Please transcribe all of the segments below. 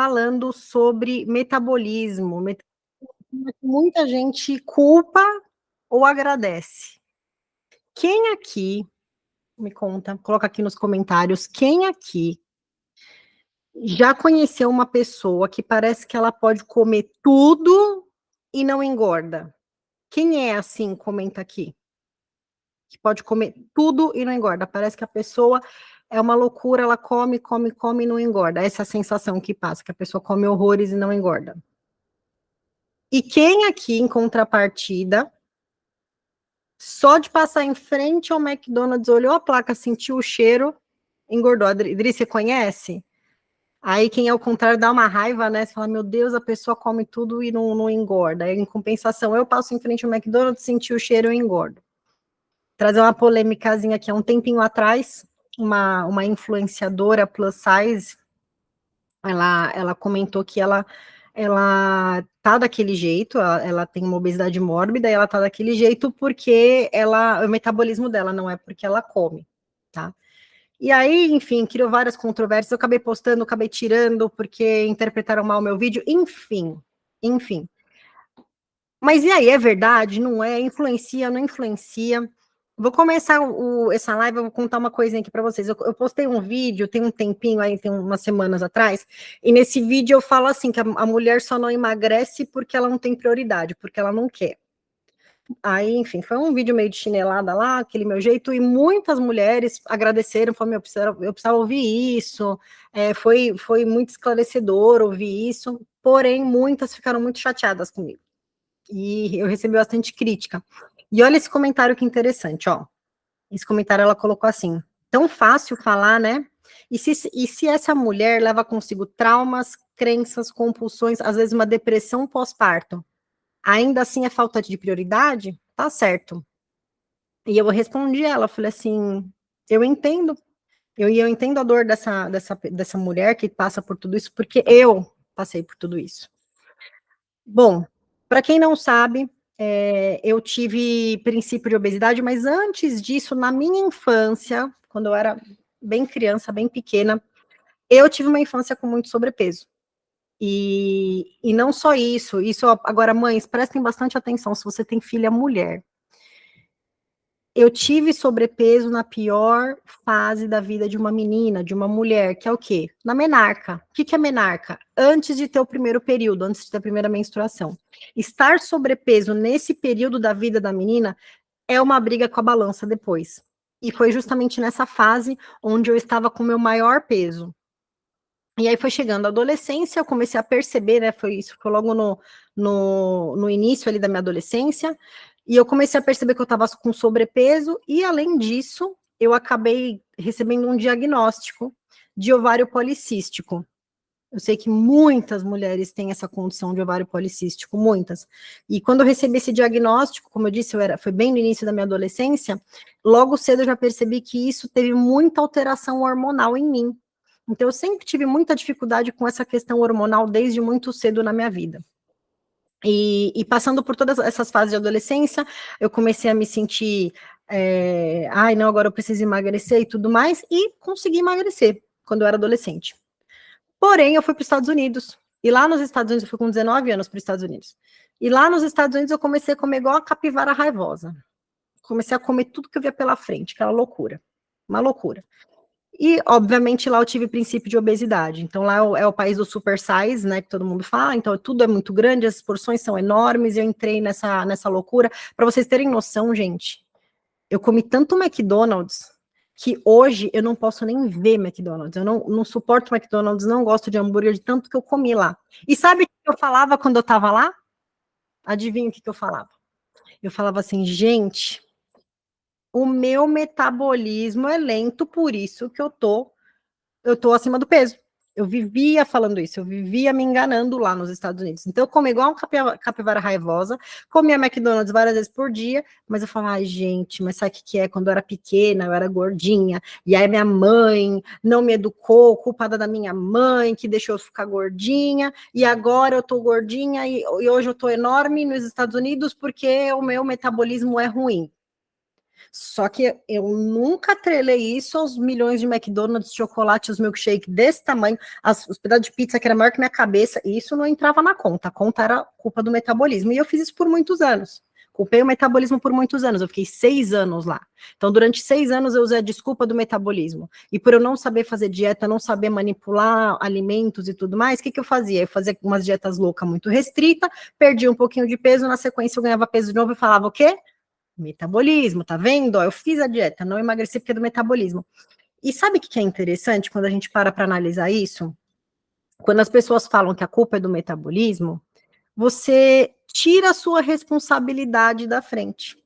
falando sobre metabolismo. Muita gente culpa ou agradece. Quem aqui, me conta, coloca aqui nos comentários, quem aqui já conheceu uma pessoa que parece que ela pode comer tudo e não engorda? Quem é assim? Comenta aqui. Que pode comer tudo e não engorda. Parece que a pessoa é uma loucura, ela come, come, come e não engorda. Essa é a sensação que passa, que a pessoa come horrores e não engorda. E quem aqui, em contrapartida, só de passar em frente ao McDonald's, olhou a placa, sentiu o cheiro, engordou? Adri, você conhece? Aí quem é o contrário dá uma raiva, né? Você fala, meu Deus, a pessoa come tudo e não engorda. Aí, em compensação, eu passo em frente ao McDonald's, senti o cheiro, eu engordo. Trazer uma polêmicazinha aqui, há um tempinho atrás, uma influenciadora plus size, ela comentou que ela tá daquele jeito, ela tem uma obesidade mórbida e ela tá daquele jeito porque o metabolismo dela não é porque ela come, tá? E aí, enfim, criou várias controvérsias, eu acabei postando, acabei tirando, porque interpretaram mal o meu vídeo, enfim. Mas e aí, é verdade? Não é? Influencia, não influencia? Vou começar essa live, eu vou contar uma coisinha aqui para vocês. Eu postei um vídeo, tem um tempinho aí, tem umas semanas atrás, e nesse vídeo eu falo assim, que a mulher só não emagrece porque ela não tem prioridade, porque ela não quer. Aí, enfim, foi um vídeo meio de chinelada lá, aquele meu jeito, e muitas mulheres agradeceram, falaram, eu precisava ouvir isso, foi muito esclarecedor ouvir isso, porém, muitas ficaram muito chateadas comigo. E eu recebi bastante crítica. E olha esse comentário que interessante, ó. Esse comentário ela colocou assim: tão fácil falar, né? E se essa mulher leva consigo traumas, crenças, compulsões, às vezes uma depressão pós-parto, ainda assim é falta de prioridade? Tá certo. E eu respondi ela, falei assim: eu entendo, eu entendo a dor dessa mulher que passa por tudo isso, porque eu passei por tudo isso. Bom, para quem não sabe, eu tive princípio de obesidade, mas antes disso, na minha infância, quando eu era bem criança, bem pequena, eu tive uma infância com muito sobrepeso. E não só isso, agora, mães, prestem bastante atenção se você tem filha mulher. Eu tive sobrepeso na pior fase da vida de uma menina, de uma mulher, que é o quê? Na menarca. O que é menarca? Antes de ter o primeiro período, antes de ter a primeira menstruação. Estar sobrepeso nesse período da vida da menina é uma briga com a balança depois. E foi justamente nessa fase onde eu estava com o meu maior peso. E aí foi chegando a adolescência, eu comecei a perceber, né? Foi logo no início ali da minha adolescência, e eu comecei a perceber que eu estava com sobrepeso, e além disso, eu acabei recebendo um diagnóstico de ovário policístico. Eu sei que muitas mulheres têm essa condição de ovário policístico, muitas. E quando eu recebi esse diagnóstico, como eu disse, foi bem no início da minha adolescência, logo cedo eu já percebi que isso teve muita alteração hormonal em mim. Então, eu sempre tive muita dificuldade com essa questão hormonal desde muito cedo na minha vida. E passando por todas essas fases de adolescência, eu comecei a me sentir, ai, não, agora eu preciso emagrecer e tudo mais, e consegui emagrecer quando eu era adolescente. Porém, eu fui para os Estados Unidos, e lá nos Estados Unidos, eu fui com 19 anos para os Estados Unidos, e lá nos Estados Unidos eu comecei a comer igual a capivara raivosa. Comecei a comer tudo que eu via pela frente, aquela loucura, uma loucura. E, obviamente, lá eu tive princípio de obesidade. Então, lá é o país do super size, né, que todo mundo fala. Então, tudo é muito grande, as porções são enormes. Eu entrei nessa loucura. Para vocês terem noção, gente, eu comi tanto McDonald's que hoje eu não posso nem ver McDonald's. Eu não suporto McDonald's, não gosto de hambúrguer de tanto que eu comi lá. E sabe o que eu falava quando eu estava lá? Adivinha o que eu falava? Eu falava assim, gente, o meu metabolismo é lento, por isso que eu tô acima do peso. Eu vivia falando isso, eu vivia me enganando lá nos Estados Unidos. Então, eu como igual uma capivara raivosa, comia McDonald's várias vezes por dia, mas eu falava, ai, gente, mas sabe o que é? Quando eu era pequena, eu era gordinha, e aí minha mãe não me educou, culpada da minha mãe, que deixou eu ficar gordinha, e agora eu tô gordinha, e hoje eu tô enorme nos Estados Unidos porque o meu metabolismo é ruim. Só que eu nunca atrelei isso aos milhões de McDonald's, chocolate, os milkshake desse tamanho, os pedaços de pizza que era maior que minha cabeça, e isso não entrava na conta. A conta era culpa do metabolismo. E eu fiz isso por muitos anos. Culpei o metabolismo por muitos anos. Eu fiquei 6 anos lá. Então, durante 6 anos, eu usei a desculpa do metabolismo. E por eu não saber fazer dieta, não saber manipular alimentos e tudo mais, o que eu fazia? Eu fazia umas dietas loucas muito restritas, perdia um pouquinho de peso, na sequência eu ganhava peso de novo e falava o quê? Metabolismo, tá vendo? Ó, eu fiz a dieta, não emagreci porque é do metabolismo. E sabe o que é interessante quando a gente para analisar isso? Quando as pessoas falam que a culpa é do metabolismo, você tira a sua responsabilidade da frente.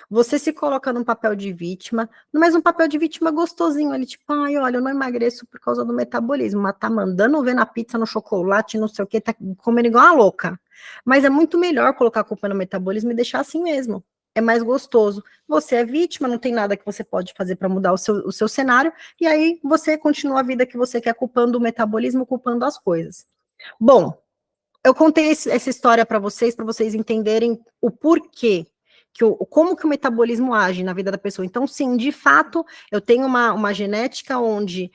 Você se coloca num papel de vítima, mas um papel de vítima gostosinho ali, tipo, ai, olha, eu não emagreço por causa do metabolismo, mas tá mandando ver na pizza, no chocolate, não sei o que, tá comendo igual uma louca. Mas é muito melhor colocar a culpa no metabolismo e deixar assim mesmo. É mais gostoso. Você é vítima, não tem nada que você pode fazer para mudar o seu cenário, e aí você continua a vida que você quer, culpando o metabolismo, culpando as coisas. Bom, eu contei essa história para vocês entenderem o porquê, como que o metabolismo age na vida da pessoa. Então, sim, de fato, eu tenho uma genética onde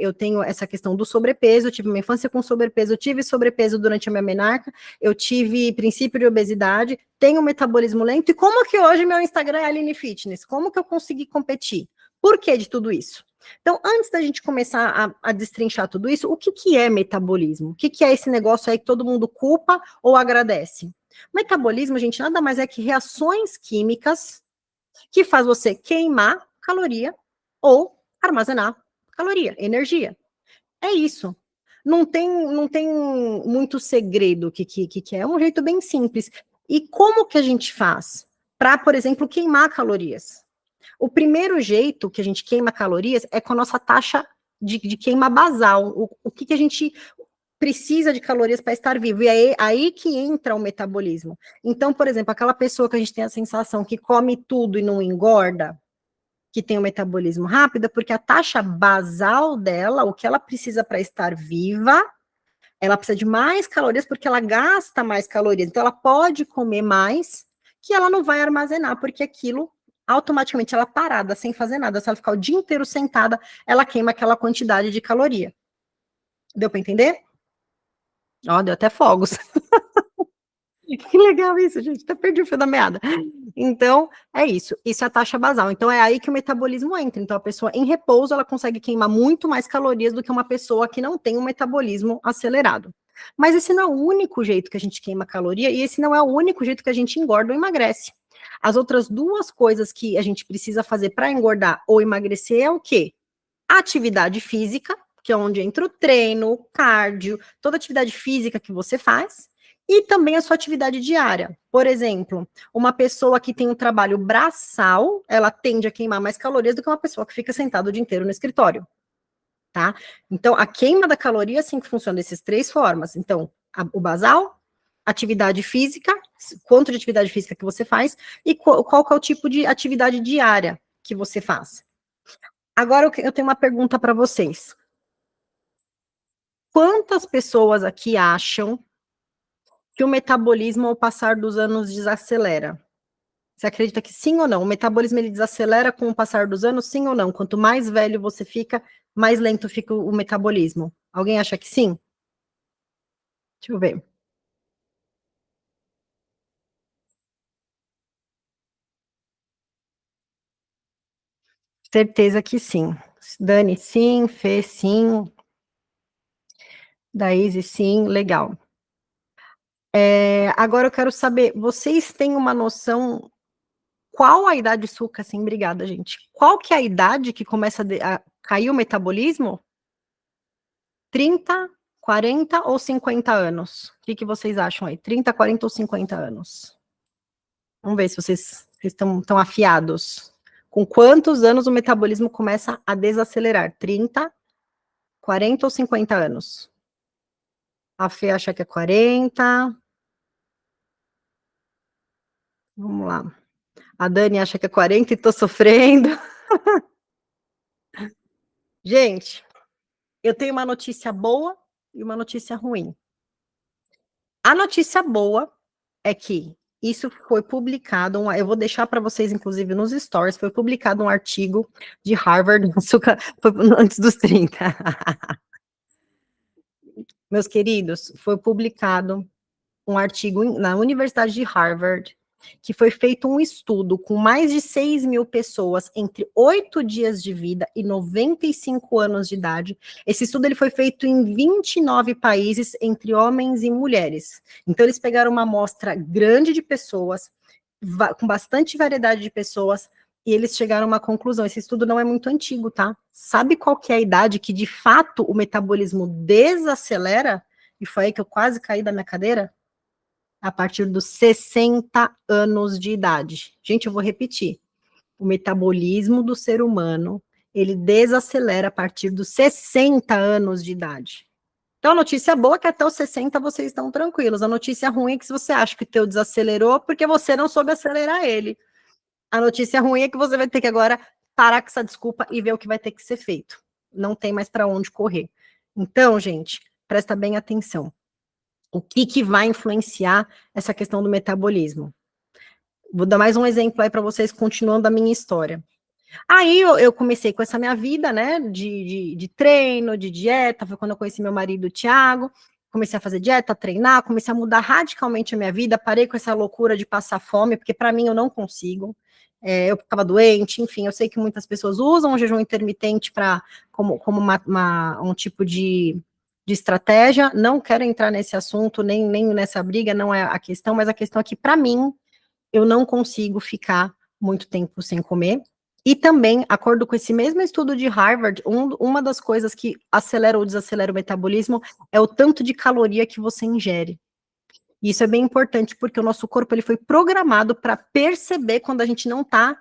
eu tenho essa questão do sobrepeso, eu tive uma infância com sobrepeso, eu tive sobrepeso durante a minha menarca, eu tive princípio de obesidade, tenho um metabolismo lento, e como que hoje meu Instagram é Aline Fitness? Como que eu consegui competir? Por que de tudo isso? Então, antes da gente começar a destrinchar tudo isso, o que é metabolismo? O que é esse negócio aí que todo mundo culpa ou agradece? Metabolismo, gente, nada mais é que reações químicas que faz você queimar caloria ou armazenar caloria, energia. É isso. Não tem muito segredo o que é. É um jeito bem simples. E como que a gente faz para, por exemplo, queimar calorias? O primeiro jeito que a gente queima calorias é com a nossa taxa de queima basal. O que a gente precisa de calorias para estar vivo. E aí que entra o metabolismo. Então, por exemplo, aquela pessoa que a gente tem a sensação que come tudo e não engorda, que tem o metabolismo rápido, é porque a taxa basal dela, o que ela precisa para estar viva, ela precisa de mais calorias porque ela gasta mais calorias. Então, ela pode comer mais, que ela não vai armazenar, porque aquilo, automaticamente, ela parada, sem fazer nada. Se ela ficar o dia inteiro sentada, ela queima aquela quantidade de caloria. Deu para entender? Ó, deu até fogos. Que legal isso, gente. Até perdi o fio da meada. Então, é isso. Isso é a taxa basal. Então, é aí que o metabolismo entra. Então, a pessoa em repouso, ela consegue queimar muito mais calorias do que uma pessoa que não tem um metabolismo acelerado. Mas esse não é o único jeito que a gente queima caloria, e esse não é o único jeito que a gente engorda ou emagrece. As outras duas coisas que a gente precisa fazer para engordar ou emagrecer é o quê? Atividade física, que é onde entra o treino, o cardio, toda atividade física que você faz, e também a sua atividade diária. Por exemplo, uma pessoa que tem um trabalho braçal, ela tende a queimar mais calorias do que uma pessoa que fica sentada o dia inteiro no escritório, tá? Então, a queima da caloria, assim, que funciona dessas três formas. Então, o basal, atividade física, quanto de atividade física que você faz, e qual que é o tipo de atividade diária que você faz. Agora, eu tenho uma pergunta para vocês. Quantas pessoas aqui acham que o metabolismo, ao passar dos anos, desacelera? Você acredita que sim ou não? O metabolismo ele desacelera com o passar dos anos, sim ou não? Quanto mais velho você fica, mais lento fica o metabolismo. Alguém acha que sim? Deixa eu ver. Certeza que sim. Dani, sim. Fê, sim. Daíse, sim. Legal. Agora eu quero saber, vocês têm uma noção qual a idade suca, assim, obrigada, gente. Qual que é a idade que começa a cair o metabolismo? 30, 40 ou 50 anos? O que vocês acham aí? 30, 40 ou 50 anos? Vamos ver se vocês estão tão afiados. Com quantos anos o metabolismo começa a desacelerar? 30, 40 ou 50 anos? A Fê acha que é 40. Vamos lá. A Dani acha que é 40 e tô sofrendo. Gente, eu tenho uma notícia boa e uma notícia ruim. A notícia boa é que Isso foi publicado, eu vou deixar para vocês, inclusive, nos stories, foi publicado um artigo de Harvard, antes dos 30. Meus queridos, foi publicado um artigo na Universidade de Harvard, que foi feito um estudo com mais de 6 mil pessoas entre 8 dias de vida e 95 anos de idade. Esse estudo ele foi feito em 29 países, entre homens e mulheres. Então, eles pegaram uma amostra grande de pessoas, com bastante variedade de pessoas, e eles chegaram a uma conclusão. Esse estudo não é muito antigo, tá? Sabe qual que é a idade que, de fato, o metabolismo desacelera? E foi aí que eu quase caí da minha cadeira? A partir dos 60 anos de idade. Gente, eu vou repetir. O metabolismo do ser humano, ele desacelera a partir dos 60 anos de idade. Então, a notícia boa é que até os 60 vocês estão tranquilos. A notícia ruim é que se você acha que o teu desacelerou, porque você não soube acelerar ele. A notícia ruim é que você vai ter que agora parar com essa desculpa e ver o que vai ter que ser feito. Não tem mais para onde correr. Então, gente, presta bem atenção. O que vai influenciar essa questão do metabolismo? Vou dar mais um exemplo aí para vocês, continuando a minha história. Aí eu comecei com essa minha vida, né, de treino, de dieta, foi quando eu conheci meu marido, o Thiago, comecei a fazer dieta, a treinar, comecei a mudar radicalmente a minha vida, parei com essa loucura de passar fome, porque para mim eu não consigo, eu ficava doente, enfim, eu sei que muitas pessoas usam o jejum intermitente como um tipo de estratégia, não quero entrar nesse assunto, nem nessa briga, não é a questão, mas a questão é que para mim, eu não consigo ficar muito tempo sem comer. E também, acordo com esse mesmo estudo de Harvard, uma das coisas que acelera ou desacelera o metabolismo é o tanto de caloria que você ingere. E isso é bem importante, porque o nosso corpo ele foi programado para perceber quando a gente não está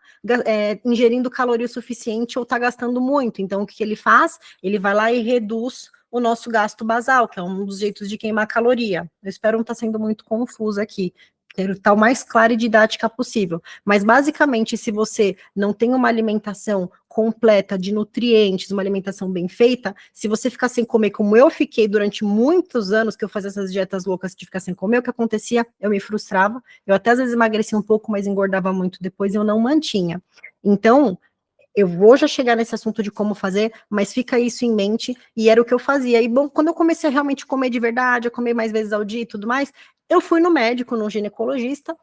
ingerindo caloria o suficiente ou está gastando muito. Então, o que ele faz? Ele vai lá e reduz o nosso gasto basal, que é um dos jeitos de queimar caloria. Eu espero não estar sendo muito confuso aqui. Quero estar o mais clara e didática possível. Mas, basicamente, se você não tem uma alimentação completa de nutrientes, uma alimentação bem feita, se você ficar sem comer, como eu fiquei durante muitos anos, que eu fazia essas dietas loucas de ficar sem comer, o que acontecia? Eu me frustrava, eu até às vezes emagrecia um pouco, mas engordava muito depois, eu não mantinha. Então, eu vou já chegar nesse assunto de como fazer, mas fica isso em mente, e era o que eu fazia. E, bom, quando eu comecei a realmente comer de verdade, a comer mais vezes ao dia e tudo mais, eu fui no médico, no ginecologista,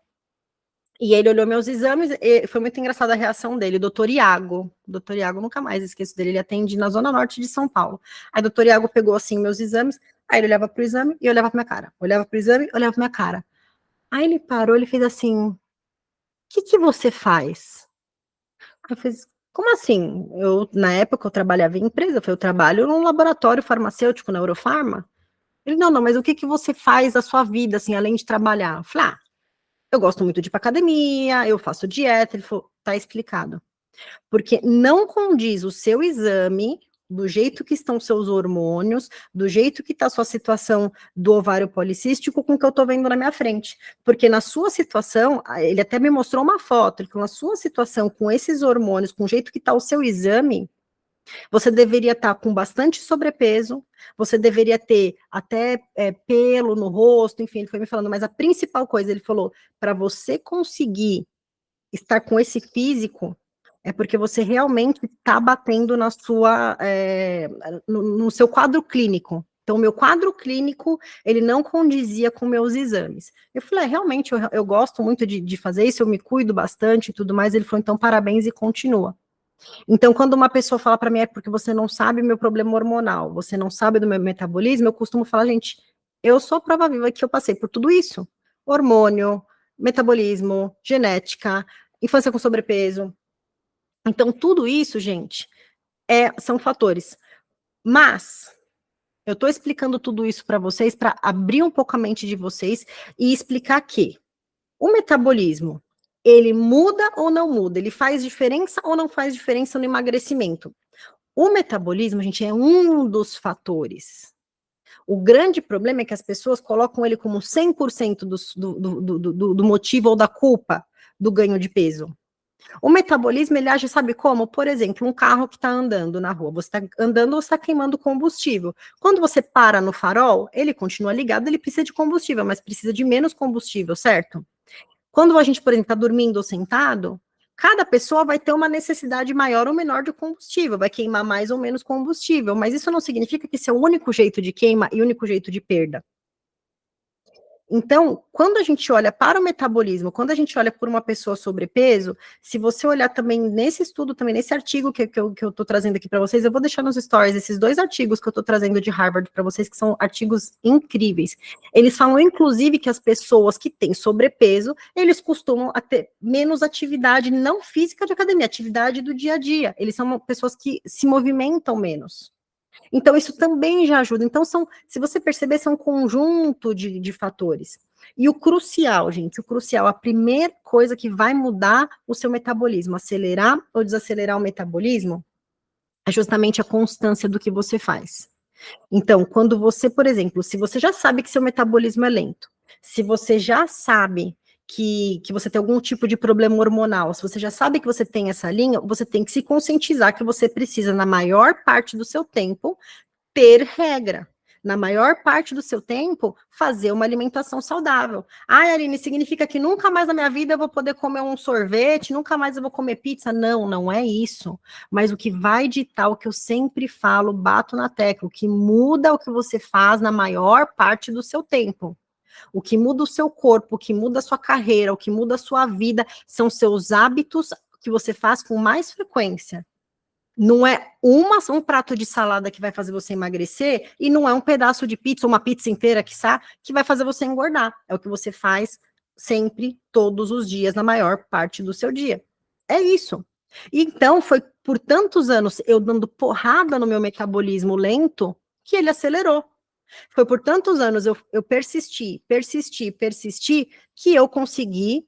e ele olhou meus exames, e foi muito engraçada a reação dele, o doutor Iago. O doutor Iago, nunca mais esqueço dele, ele atende na zona norte de São Paulo. Aí o doutor Iago pegou, assim, meus exames, aí ele olhava pro exame e olhava pra minha cara. Olhava pro exame, olhava pra minha cara. Aí ele parou, ele fez assim, o que você faz? Eu fiz, como assim? Na época, eu trabalhava em empresa, eu trabalho num laboratório farmacêutico, na Eurofarma. Ele, não, mas o que você faz da sua vida, assim, além de trabalhar? Eu falei, eu gosto muito de ir pra academia, eu faço dieta. Ele falou, tá explicado. Porque não condiz o seu exame, do jeito que estão seus hormônios, do jeito que está a sua situação do ovário policístico com o que eu estou vendo na minha frente. Porque na sua situação, ele até me mostrou uma foto, ele falou, na sua situação, com esses hormônios, com o jeito que está o seu exame, você deveria estar com bastante sobrepeso, você deveria ter até pelo no rosto, enfim, ele foi me falando, mas a principal coisa, ele falou, para você conseguir estar com esse físico, é porque você realmente está batendo na sua, no seu quadro clínico. Então, o meu quadro clínico, ele não condizia com meus exames. Eu falei, realmente, eu gosto muito de fazer isso, eu me cuido bastante e tudo mais. Ele falou, então, parabéns e continua. Então, quando uma pessoa fala para mim, é porque você não sabe meu problema hormonal, você não sabe do meu metabolismo, eu costumo falar, gente, eu sou prova viva que eu passei por tudo isso. Hormônio, metabolismo, genética, infância com sobrepeso. Então, tudo isso, gente, são fatores. Mas, eu estou explicando tudo isso para vocês, para abrir um pouco a mente de vocês e explicar que o metabolismo, ele muda ou não muda? Ele faz diferença ou não faz diferença no emagrecimento? O metabolismo, gente, é um dos fatores. O grande problema é que as pessoas colocam ele como 100% do motivo ou da culpa do ganho de peso. O metabolismo, ele age, sabe como? Por exemplo, um carro que está andando na rua. Você está andando ou está queimando combustível. Quando você para no farol, ele continua ligado, ele precisa de combustível, mas precisa de menos combustível, certo? Quando a gente, por exemplo, está dormindo ou sentado, cada pessoa vai ter uma necessidade maior ou menor de combustível, vai queimar mais ou menos combustível, mas isso não significa que esse é o único jeito de queima e o único jeito de perda. Então, quando a gente olha para o metabolismo, quando a gente olha por uma pessoa sobrepeso, se você olhar também nesse estudo, também nesse artigo que eu estou trazendo aqui para vocês, eu vou deixar nos stories esses 2 artigos que eu estou trazendo de Harvard para vocês, que são artigos incríveis. Eles falam, inclusive, que as pessoas que têm sobrepeso, eles costumam ter menos atividade não física de academia, atividade do dia a dia. Eles são pessoas que se movimentam menos. Então, isso também já ajuda. Então, se você perceber, são um conjunto de fatores. E o crucial, gente, a primeira coisa que vai mudar o seu metabolismo, acelerar ou desacelerar o metabolismo, é justamente a constância do que você faz. Então, quando você, por exemplo, se você já sabe que seu metabolismo é lento, se você já sabe que você tem algum tipo de problema hormonal, se você já sabe que você tem essa linha, você tem que se conscientizar que você precisa, na maior parte do seu tempo, ter regra. Na maior parte do seu tempo, fazer uma alimentação saudável. Ai, Aline, significa que nunca mais na minha vida eu vou poder comer um sorvete, nunca mais eu vou comer pizza? Não, não é isso. Mas o que vai ditar, o que eu sempre falo, bato na tecla, o que muda o que você faz na maior parte do seu tempo. O que muda o seu corpo, o que muda a sua carreira, o que muda a sua vida, são seus hábitos que você faz com mais frequência. Não é um prato de salada que vai fazer você emagrecer e não é um pedaço de pizza, uma pizza inteira, quiçá, que vai fazer você engordar. É o que você faz sempre, todos os dias, na maior parte do seu dia. É isso. Então, foi por tantos anos eu dando porrada no meu metabolismo lento que ele acelerou. Foi por tantos anos eu persisti, que eu consegui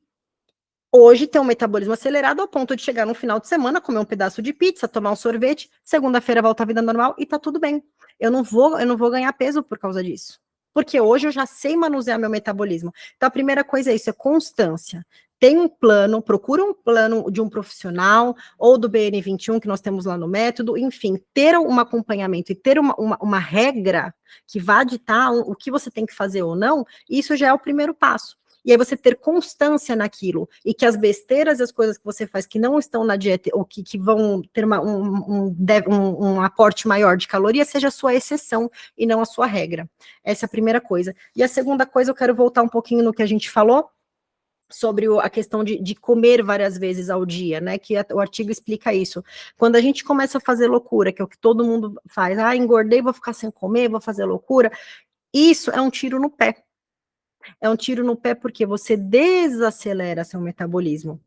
hoje tem um metabolismo acelerado ao ponto de chegar no final de semana, comer um pedaço de pizza, tomar um sorvete, segunda-feira volta à vida normal e tá tudo bem. Eu não vou ganhar peso por causa disso. Porque hoje eu já sei manusear meu metabolismo. Então a primeira coisa é isso, é constância. Tem um plano, procura um plano de um profissional ou do BN21 que nós temos lá no método, enfim, ter um acompanhamento e ter uma regra que vá ditar o que você tem que fazer ou não, isso já é o primeiro passo. E aí você ter constância naquilo, e que as besteiras e as coisas que você faz que não estão na dieta, ou que vão ter um aporte maior de calorias, seja a sua exceção e não a sua regra. Essa é a primeira coisa. E a segunda coisa, eu quero voltar um pouquinho no que a gente falou, sobre a questão de comer várias vezes ao dia, né, que o artigo explica isso. Quando a gente começa a fazer loucura, que é o que todo mundo faz, engordei, vou ficar sem comer, vou fazer loucura, isso é um tiro no pé. É um tiro no pé porque você desacelera seu metabolismo.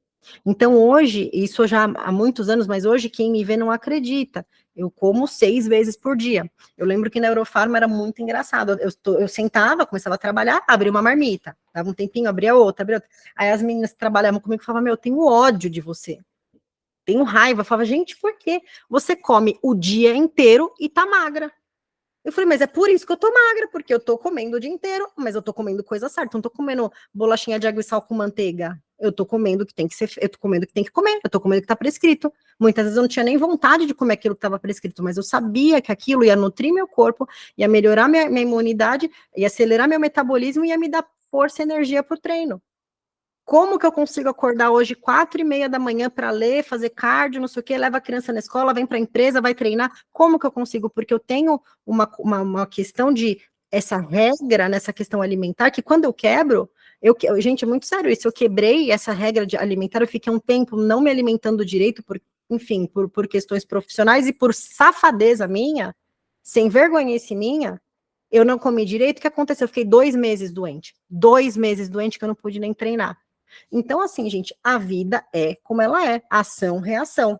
Então, hoje, isso já há muitos anos, mas hoje quem me vê não acredita. Eu como 6 vezes por dia. Eu lembro que na Eurofarma era muito engraçado. Eu sentava, começava a trabalhar, abria uma marmita, dava um tempinho, abria outra, abria outra. Aí as meninas que trabalhavam comigo falavam, meu, eu tenho ódio de você. Tenho raiva. Eu falava, gente, por quê? Você come o dia inteiro e tá magra. Eu falei, mas é por isso que eu tô magra, porque eu tô comendo o dia inteiro, mas eu tô comendo coisa certa, não tô comendo bolachinha de água e sal com manteiga. Eu tô comendo o que tem que ser, eu tô comendo o que tem que comer, eu tô comendo o que tá prescrito. Muitas vezes eu não tinha nem vontade de comer aquilo que estava prescrito, mas eu sabia que aquilo ia nutrir meu corpo, ia melhorar minha imunidade, ia acelerar meu metabolismo e ia me dar força e energia pro treino. Como que eu consigo acordar hoje 4:30 da manhã para ler, fazer cardio, não sei o quê, leva a criança na escola, vem para a empresa, vai treinar? Como que eu consigo? Porque eu tenho uma questão de essa regra nessa questão alimentar, que quando eu quebro, gente, é muito sério isso, eu quebrei essa regra de alimentar, eu fiquei um tempo não me alimentando direito, enfim, por questões profissionais e por safadeza minha, sem vergonhice minha, eu não comi direito, o que aconteceu? Eu fiquei 2 meses doente. 2 meses doente que eu não pude nem treinar. Então, assim, gente, a vida é como ela é, ação, reação.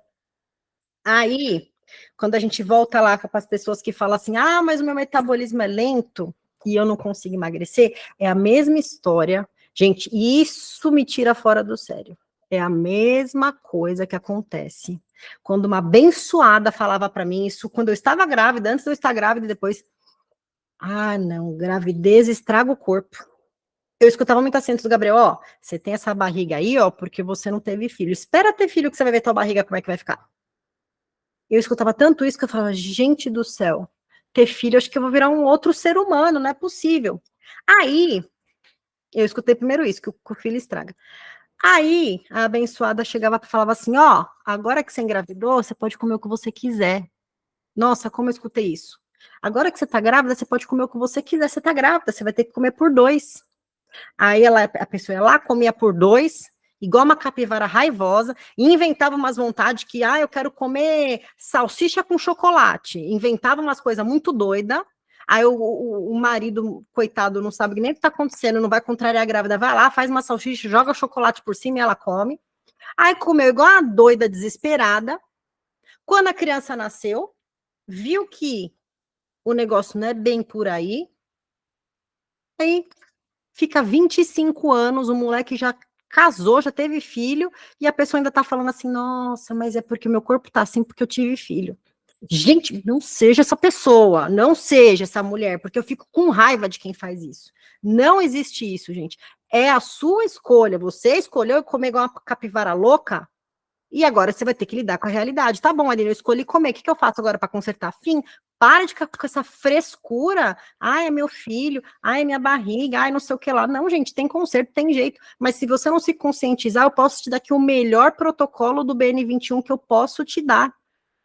Aí, quando a gente volta lá para as pessoas que falam assim, mas o meu metabolismo é lento e eu não consigo emagrecer, é a mesma história. Gente, isso me tira fora do sério. É a mesma coisa que acontece. Quando uma abençoada falava para mim isso, quando eu estava grávida, antes de eu estar grávida e depois, não, gravidez estraga o corpo. Eu escutava muito assim do Gabriel, você tem essa barriga aí, porque você não teve filho. Espera ter filho que você vai ver tua barriga como é que vai ficar. Eu escutava tanto isso que eu falava, gente do céu, ter filho, acho que eu vou virar um outro ser humano, não é possível. Aí, eu escutei primeiro isso, que o filho estraga. Aí, a abençoada chegava e falava assim, ó, agora que você engravidou, você pode comer o que você quiser. Nossa, como eu escutei isso. Agora que você tá grávida, você pode comer o que você quiser, você tá grávida, você vai ter que comer por dois. Aí a pessoa ia lá, comia por dois, igual uma capivara raivosa, e inventava umas vontades que, eu quero comer salsicha com chocolate. Inventava umas coisas muito doidas. Aí o marido, coitado, não sabe nem o que está acontecendo, não vai contrariar a grávida, vai lá, faz uma salsicha, joga chocolate por cima e ela come. Aí comeu igual uma doida desesperada. Quando a criança nasceu, viu que o negócio não é bem por aí, aí fica 25 anos, o moleque já casou, já teve filho, e a pessoa ainda tá falando assim, nossa, mas é porque o meu corpo tá assim porque eu tive filho. Gente, não seja essa pessoa, não seja essa mulher, porque eu fico com raiva de quem faz isso. Não existe isso, gente. É a sua escolha. Você escolheu comer igual uma capivara louca, e agora você vai ter que lidar com a realidade. Tá bom, Aline, eu escolhi comer. O que eu faço agora para consertar? Fim. Para de ficar com essa frescura. Ai, é meu filho. Ai, é minha barriga. Ai, não sei o que lá. Não, gente, tem conserto, tem jeito. Mas se você não se conscientizar, eu posso te dar aqui o melhor protocolo do BN21 que eu posso te dar.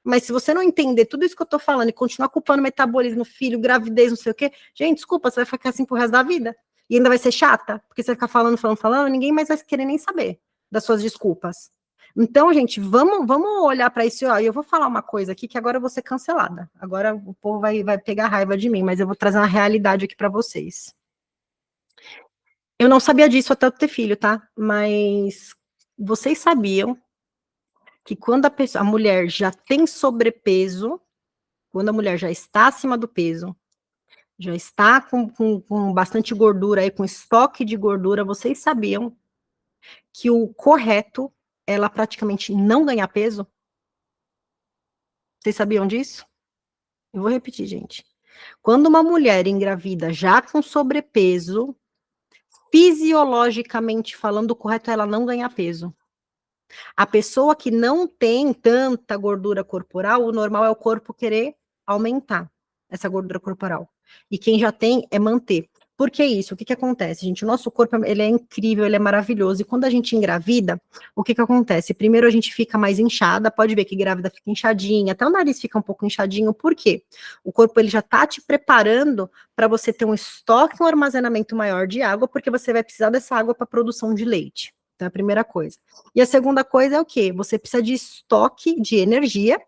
Mas se você não entender tudo isso que eu tô falando e continuar culpando metabolismo, filho, gravidez, não sei o quê, gente, desculpa, você vai ficar assim pro resto da vida. E ainda vai ser chata, porque você vai ficar falando, falando, falando, ninguém mais vai querer nem saber das suas desculpas. Então, gente, vamos olhar para isso. Ó, e eu vou falar uma coisa aqui que agora eu vou ser cancelada. Agora o povo vai pegar raiva de mim, mas eu vou trazer uma realidade aqui para vocês. Eu não sabia disso até eu ter filho, tá? Mas vocês sabiam que quando a mulher já tem sobrepeso, quando a mulher já está acima do peso, já está com bastante gordura aí, com estoque de gordura, vocês sabiam que o correto é ela praticamente não ganhar peso? Vocês sabiam disso? Eu vou repetir, gente. Quando uma mulher engravida já com sobrepeso, fisiologicamente falando, o correto é ela não ganhar peso. A pessoa que não tem tanta gordura corporal, o normal é o corpo querer aumentar essa gordura corporal. E quem já tem é manter. Por que isso? O que acontece, gente? O nosso corpo, ele é incrível, ele é maravilhoso. E quando a gente engravida, o que acontece? Primeiro a gente fica mais inchada, pode ver que grávida fica inchadinha, até o nariz fica um pouco inchadinho. Por quê? O corpo, ele já tá te preparando para você ter um estoque, um armazenamento maior de água, porque você vai precisar dessa água para produção de leite. Então, é a primeira coisa. E a segunda coisa é o quê? Você precisa de estoque de energia,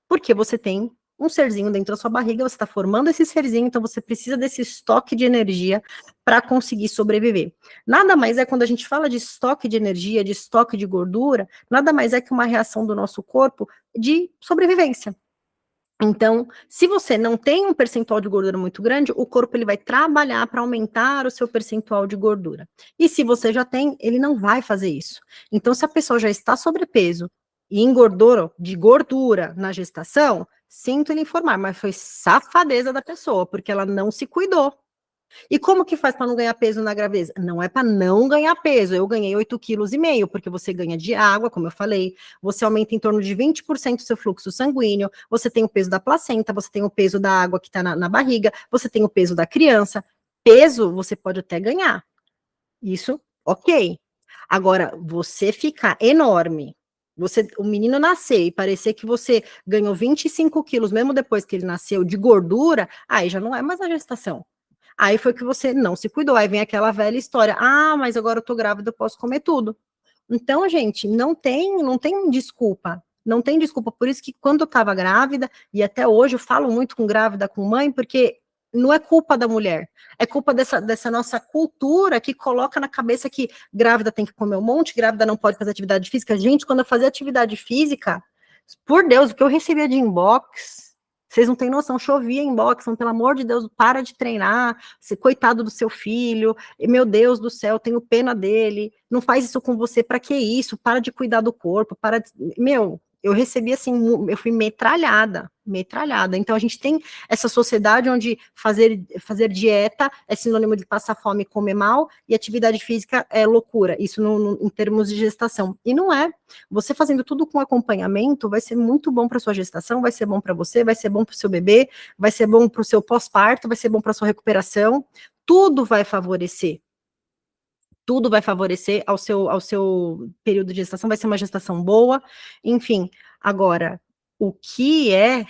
porque você tem um serzinho dentro da sua barriga, você está formando esse serzinho, então você precisa desse estoque de energia para conseguir sobreviver. Nada mais é quando a gente fala de estoque de energia, de estoque de gordura, nada mais é que uma reação do nosso corpo de sobrevivência. Então, se você não tem um percentual de gordura muito grande, o corpo ele vai trabalhar para aumentar o seu percentual de gordura. E se você já tem, ele não vai fazer isso. Então, se a pessoa já está sobrepeso e engordou de gordura na gestação, sinto lhe informar, mas foi safadeza da pessoa, porque ela não se cuidou. E como que faz para não ganhar peso na gravidez? Não é para não ganhar peso. Eu ganhei 8,5 kg, porque você ganha de água, como eu falei, você aumenta em torno de 20% o seu fluxo sanguíneo, você tem o peso da placenta, você tem o peso da água que está na barriga, você tem o peso da criança. Peso você pode até ganhar. Isso, ok. Agora, você ficar enorme, o menino nascer e parecer que você ganhou 25 quilos, mesmo depois que ele nasceu, de gordura, aí já não é mais a gestação. Aí foi que você não se cuidou. Aí vem aquela velha história. Ah, mas agora eu tô grávida, eu posso comer tudo. Então, gente, não tem desculpa. Não tem desculpa. Por isso que quando eu tava grávida, e até hoje eu falo muito com grávida, com mãe, porque não é culpa da mulher. É culpa dessa nossa cultura que coloca na cabeça que grávida tem que comer um monte, grávida não pode fazer atividade física. Gente, quando eu fazia atividade física, por Deus, o que eu recebia de inbox, vocês não têm noção, chovia inbox, então, pelo amor de Deus, para de treinar, você, coitado do seu filho, meu Deus do céu, tenho pena dele, não faz isso com você, para que isso? Para de cuidar do corpo, para de... Meu, eu recebi assim, eu fui metralhada, metralhada. Então a gente tem essa sociedade onde fazer dieta é sinônimo de passar fome e comer mal, e atividade física é loucura, isso em termos de gestação. E não é. Você fazendo tudo com acompanhamento vai ser muito bom para sua gestação, vai ser bom para você, vai ser bom para o seu bebê, vai ser bom para o seu pós-parto, vai ser bom para sua recuperação, tudo vai favorecer. tudo vai favorecer ao seu período de gestação, vai ser uma gestação boa, enfim. Agora, o que é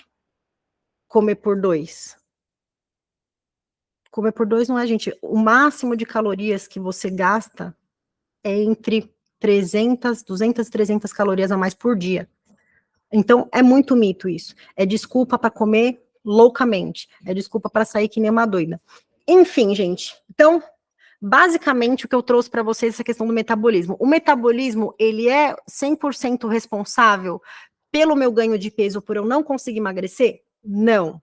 comer por 2? Comer por 2 não é, gente, o máximo de calorias que você gasta é entre 300, 200, 300 calorias a mais por dia. Então, é muito mito isso. É desculpa para comer loucamente. É desculpa para sair que nem uma doida. Enfim, gente. Então, basicamente, o que eu trouxe para vocês é essa questão do metabolismo. O metabolismo, ele é 100% responsável pelo meu ganho de peso, por eu não conseguir emagrecer? Não.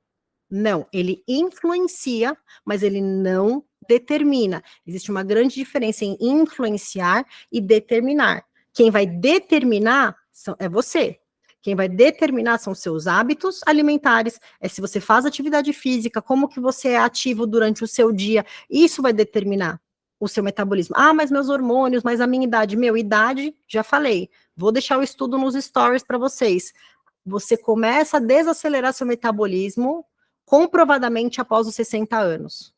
Não, ele influencia, mas ele não determina. Existe uma grande diferença em influenciar e determinar. Quem vai determinar é você. Quem vai determinar são seus hábitos alimentares, é se você faz atividade física, como que você é ativo durante o seu dia. Isso vai determinar o seu metabolismo. Ah, mas meus hormônios, mas a minha idade. Meu, idade, já falei. Vou deixar o estudo nos stories para vocês. Você começa a desacelerar seu metabolismo comprovadamente após os 60 anos.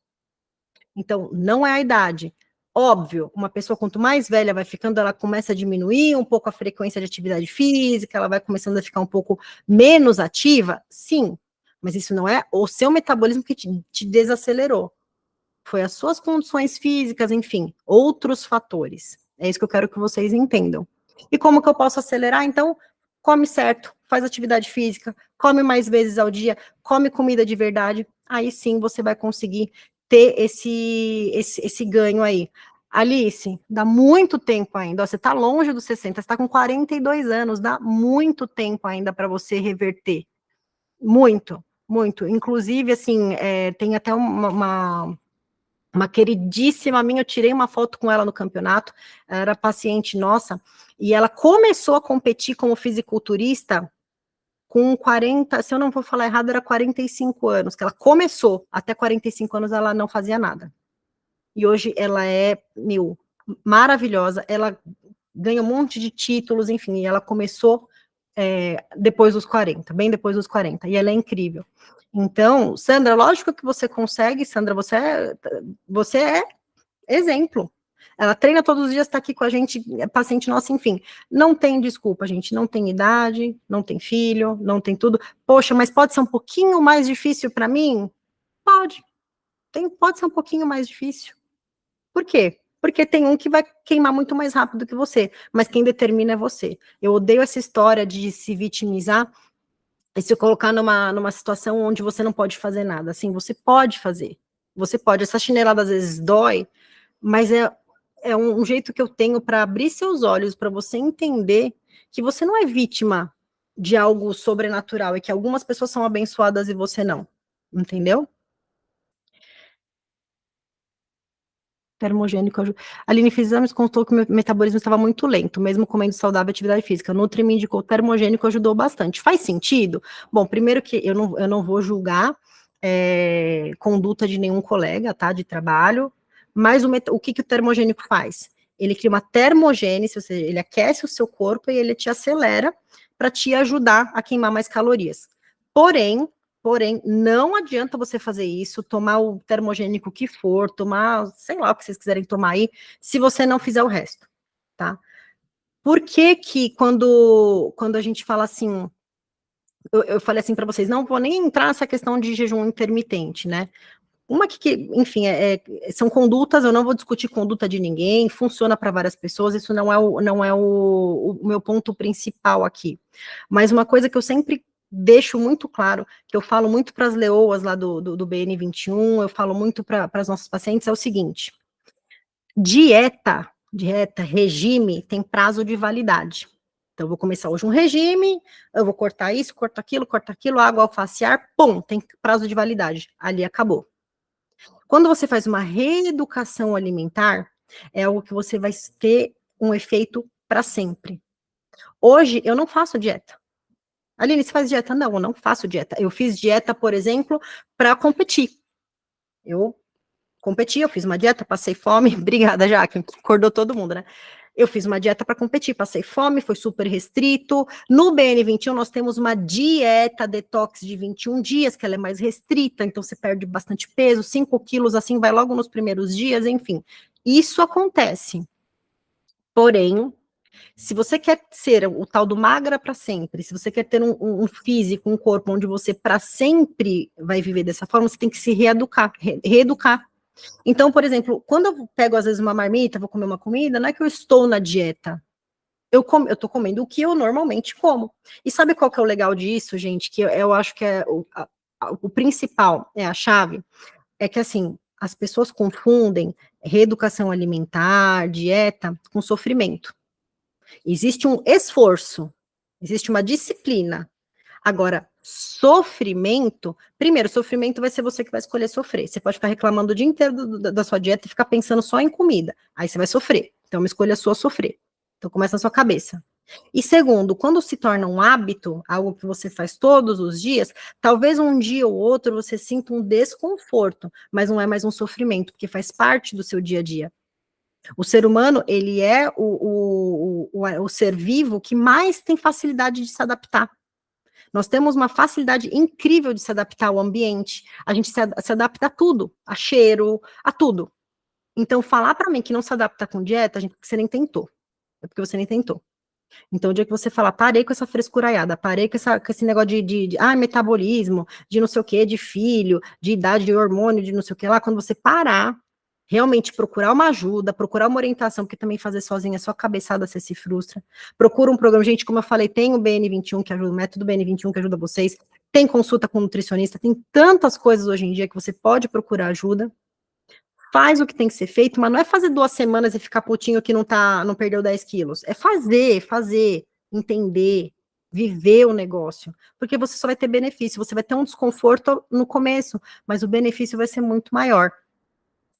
Então, não é a idade. Óbvio, uma pessoa quanto mais velha vai ficando, ela começa a diminuir um pouco a frequência de atividade física, ela vai começando a ficar um pouco menos ativa, sim, mas isso não é o seu metabolismo que te desacelerou. Foi as suas condições físicas, enfim, outros fatores. É isso que eu quero que vocês entendam. E como que eu posso acelerar? Então, come certo, faz atividade física, come mais vezes ao dia, come comida de verdade, aí sim você vai conseguir ter esse ganho aí. Alice, dá muito tempo ainda, ó, você está longe dos 60, você está com 42 anos, dá muito tempo ainda para você reverter. Muito, muito. Inclusive, assim, tem até uma queridíssima minha, eu tirei uma foto com ela no campeonato, ela era paciente nossa, e ela começou a competir como fisiculturista com 40, se eu não vou falar errado, era 45 anos, que ela começou, até 45 anos ela não fazia nada. E hoje ela é, maravilhosa, ela ganha um monte de títulos, enfim, e ela começou depois dos 40, bem depois dos 40, e ela é incrível. Então, Sandra, lógico que você consegue, Sandra, você é exemplo. Ela treina todos os dias, está aqui com a gente, é paciente nossa, enfim. Não tem desculpa, gente. Não tem idade, não tem filho, não tem tudo. Poxa, mas pode ser um pouquinho mais difícil para mim? Pode. Pode ser um pouquinho mais difícil. Por quê? Porque tem um que vai queimar muito mais rápido que você, mas quem determina é você. Eu odeio essa história de se vitimizar e se colocar numa situação onde você não pode fazer nada. Assim, você pode fazer. Você pode. Essa chinelada às vezes dói, mas é um jeito que eu tenho para abrir seus olhos, para você entender que você não é vítima de algo sobrenatural e que algumas pessoas são abençoadas e você não. Entendeu? Termogênico ajuda. A Aline fez exames, contou que meu metabolismo estava muito lento, mesmo comendo saudável atividade física. Nutri me indicou termogênico, ajudou bastante. Faz sentido? Bom, primeiro que eu não vou julgar conduta de nenhum colega, tá, de trabalho, mas o que o termogênico faz? Ele cria uma termogênese, ou seja, ele aquece o seu corpo e ele te acelera para te ajudar a queimar mais calorias. Porém, não adianta você fazer isso, tomar o termogênico que for, tomar, sei lá, o que vocês quiserem tomar aí, se você não fizer o resto, tá? Por que quando a gente fala assim, eu falei assim para vocês, não vou nem entrar nessa questão de jejum intermitente, né? Uma enfim, são condutas, eu não vou discutir conduta de ninguém, funciona para várias pessoas, isso não é o meu ponto principal aqui. Mas uma coisa que eu sempre deixo muito claro, que eu falo muito para as leoas lá do BN21, eu falo muito para as nossas pacientes, é o seguinte: dieta, regime, tem prazo de validade. Então, eu vou começar hoje um regime, eu vou cortar isso, corto aquilo, água, alface, ar, pum, tem prazo de validade. Ali acabou. Quando você faz uma reeducação alimentar, é algo que você vai ter um efeito para sempre. Hoje, eu não faço dieta. Aline, você faz dieta? Não, eu não faço dieta. Eu fiz dieta, por exemplo, para competir. Eu competi, eu fiz uma dieta, passei fome. Obrigada, Jaque, acordou todo mundo, né? Eu fiz uma dieta para competir, passei fome, foi super restrito. No BN21, nós temos uma dieta detox de 21 dias, que ela é mais restrita, então você perde bastante peso, 5 quilos, assim, vai logo nos primeiros dias, enfim. Isso acontece. Porém, se você quer ser o tal do magra para sempre, se você quer ter um físico, um corpo onde você para sempre vai viver dessa forma, você tem que se reeducar, reeducar. Então, por exemplo, quando eu pego às vezes uma marmita, vou comer uma comida, não é que eu estou na dieta. Eu tô comendo o que eu normalmente como. E sabe qual que é o legal disso, gente? Que eu acho que é o principal, é a chave, é que assim, as pessoas confundem reeducação alimentar, dieta, com sofrimento. Existe um esforço, existe uma disciplina. Agora, sofrimento, primeiro, sofrimento vai ser você que vai escolher sofrer. Você pode ficar reclamando o dia inteiro da sua dieta e ficar pensando só em comida. Aí você vai sofrer. Então, uma escolha sua sofrer. Então, começa na sua cabeça. E segundo, quando se torna um hábito, algo que você faz todos os dias, talvez um dia ou outro você sinta um desconforto, mas não é mais um sofrimento, porque faz parte do seu dia a dia. O ser humano, ele é o ser vivo que mais tem facilidade de se adaptar. Nós temos uma facilidade incrível de se adaptar ao ambiente. A gente se adapta a tudo, a cheiro, a tudo. Então, falar para mim que não se adapta com dieta, gente, você nem tentou. É porque você nem tentou. Então, o dia que você falar, parei com essa frescuraiada, parei com esse negócio de metabolismo, de não sei o quê, de filho, de idade, de hormônio, de não sei o que lá, quando você parar, realmente procurar uma ajuda, procurar uma orientação, porque também fazer sozinha é só cabeçada, você se frustra. Procura um programa, gente, como eu falei, tem o BN21 que ajuda, o método BN21 que ajuda vocês, tem consulta com nutricionista, tem tantas coisas hoje em dia que você pode procurar ajuda. Faz o que tem que ser feito, mas não é fazer 2 semanas e ficar putinho que não perdeu 10 quilos. É fazer, entender, viver o negócio. Porque você só vai ter benefício. Você vai ter um desconforto no começo, mas o benefício vai ser muito maior.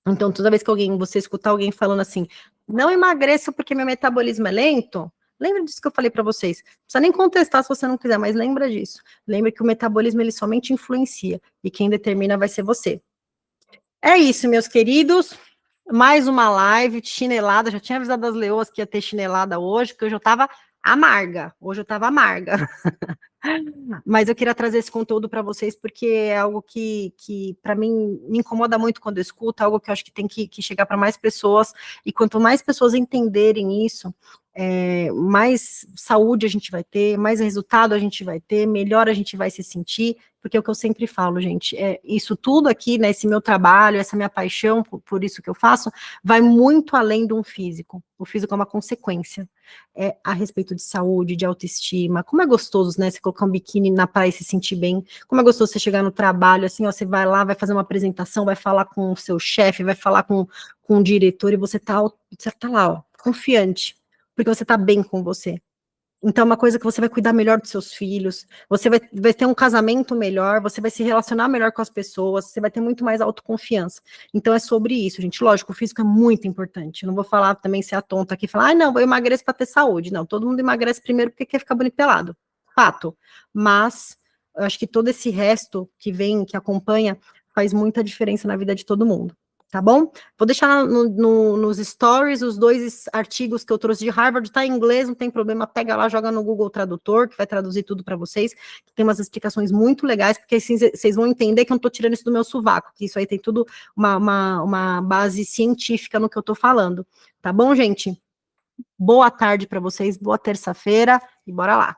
Então, toda vez que você escutar alguém falando assim, não emagreço porque meu metabolismo é lento, lembra disso que eu falei para vocês. Não precisa nem contestar se você não quiser, mas lembra disso. Lembra que o metabolismo ele somente influencia e quem determina vai ser você. É isso, meus queridos. Mais uma live de chinelada. Já tinha avisado as leoas que ia ter chinelada hoje, que hoje eu estava amarga. Hoje eu estava amarga. Mas eu queria trazer esse conteúdo para vocês porque é algo que para mim me incomoda muito quando eu escuto, algo que eu acho que tem que chegar para mais pessoas, e quanto mais pessoas entenderem isso, mais saúde a gente vai ter, mais resultado a gente vai ter, melhor a gente vai se sentir, porque é o que eu sempre falo, gente, isso tudo aqui, né, esse meu trabalho, essa minha paixão por isso que eu faço, vai muito além de um físico. O físico é uma consequência. A respeito de saúde, de autoestima, como é gostoso, né, você colocar um biquíni na praia e se sentir bem, como é gostoso você chegar no trabalho, assim, ó, você vai lá, vai fazer uma apresentação, vai falar com o seu chefe, vai falar com o diretor, e você tá lá, ó, confiante, porque você tá bem com você. Então, é uma coisa que você vai cuidar melhor dos seus filhos, você vai ter um casamento melhor, você vai se relacionar melhor com as pessoas, você vai ter muito mais autoconfiança. Então, é sobre isso, gente. Lógico, o físico é muito importante. Eu não vou falar também ser a tonta aqui, falar, não, eu emagreço para ter saúde. Não, todo mundo emagrece primeiro porque quer ficar bonito pelado. Fato. Mas, eu acho que todo esse resto que vem, que acompanha, faz muita diferença na vida de todo mundo. Tá bom? Vou deixar nos stories os 2 artigos que eu trouxe de Harvard, tá em inglês, não tem problema, pega lá, joga no Google Tradutor, que vai traduzir tudo para vocês, que tem umas explicações muito legais, porque assim vocês vão entender que eu não tô tirando isso do meu sovaco, que isso aí tem tudo uma base científica no que eu tô falando. Tá bom, gente? Boa tarde para vocês, boa terça-feira e bora lá.